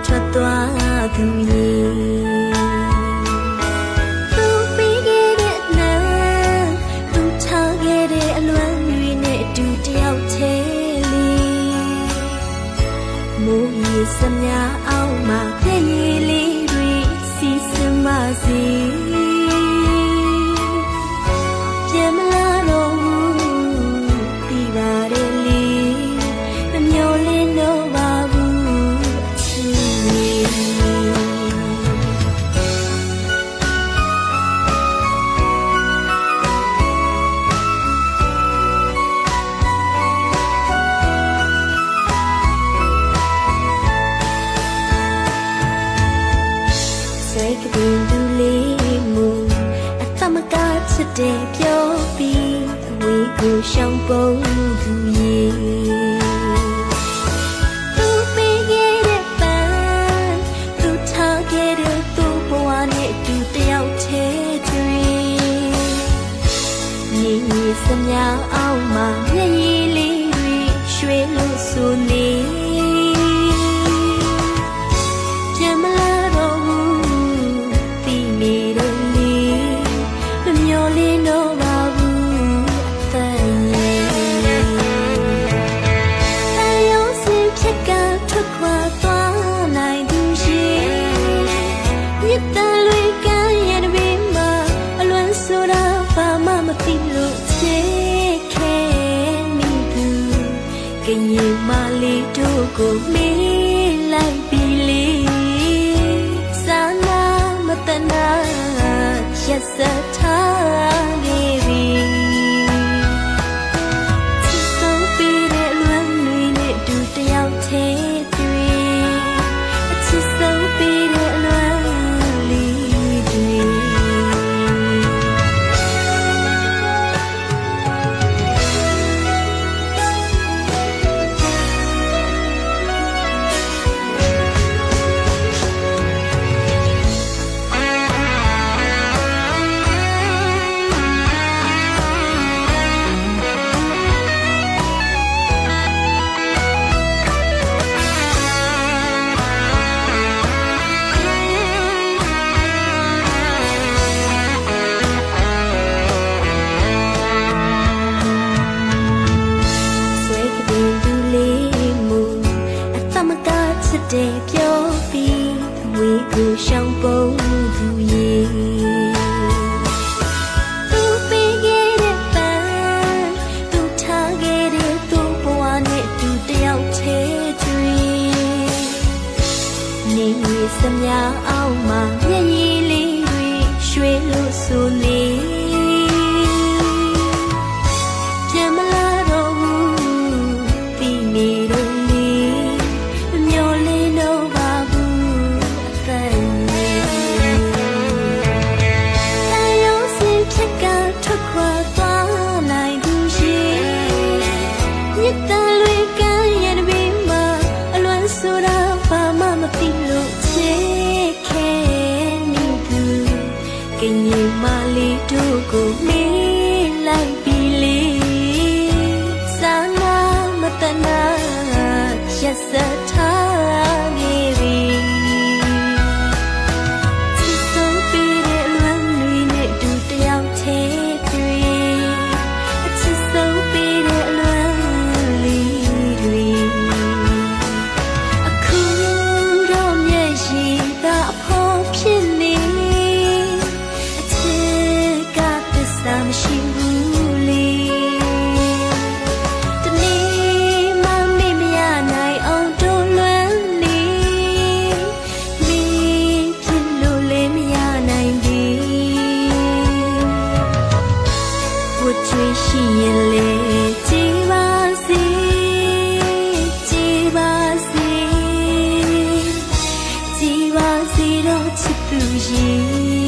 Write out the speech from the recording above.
ထွက်သွားသူရေသူပြီးခဲ့တဲ့နာသူထားခဲ့တဲ့အလွမ်းတွေနဲ့အတူတယောက်ချဲလေးမိုးရေစမြအောင်မှာပြည့်ရည်လေးတွေစီစမစီတဲ့ပြောပြီးအဝေးကိုရှောင်ပုံသူရေသူပေးခဲ့တဲ့ပန်းသူထားခဲ့တဲ့သူ့ဘဝနဲ့အတူတယောက်တည်းတွေညီညီစမြအောင်မှာမျက်ရည်လေးတွေရွှေလို့ဆိုနေပြန်မလာတော့ဘူးဒီနေတော့လေးတော့ပါဘူးအသက်ရဲ့အယောစင်ဖြစ်ကထွက်ခွာသွားနိုင်သူရှိမြစ်တန်လွေကမ်းရတဲ့ဘေးမှာအလွန်ဆိုတာဘာမှမသိလို့ချစ်ခဲ့မိသူကရင်မလေးတို့ကိုမေးလိုက်ပြီလေစာနာမတနာရက်စက်ထားခဲ့ပြီချစ်ဆုံးပြီးတဲ့အလွမ်းတွေနဲ့တူတယောက်တည်းတွေအချစ်ဆုံးပြီးတဲ့အလွမ်းလေးတွေတဲ့ပြောပြီးအဝေးကိုရှောင်ပုံသူရေသူပေးခဲ့တဲ့ပန်းသူထားခဲ့တဲ့သူ့ဘဝနဲ့သူတယောက်တည်းတွေနေစမြအောင်မှာမျက်ရည်လေးတွေရွှေလို့ဆိုနေပြန်မလာတော့ဘူးဒီနေတော့ကရင်မလေးတို့ကိုမေးလိုက်ပြီလေစာနာမတနာရက်စက်ထားခဲ့ပြီချစ်ဆုံးပြီးတဲ့အလွမ်းတွေနဲ့တူတယောက်တည်းတွေအချစ်ဆုံးပြီးတဲ့အလွမ်းလေးတွေအခုတော့မျက်ရည်သာအဖော်ဖြစ်နေမရှိဘူးလေတနေ့မှမေ့မရနိုင်အောင်တို့လွမ်းနေမိဖြစ်လို့လည်းမရနိုင်ဘူးဝတ်ချွေရှိရင်လေကြည်ပါစေကြည်ပါစေကြည်ပါစေတော့ချစ်သူရဲ့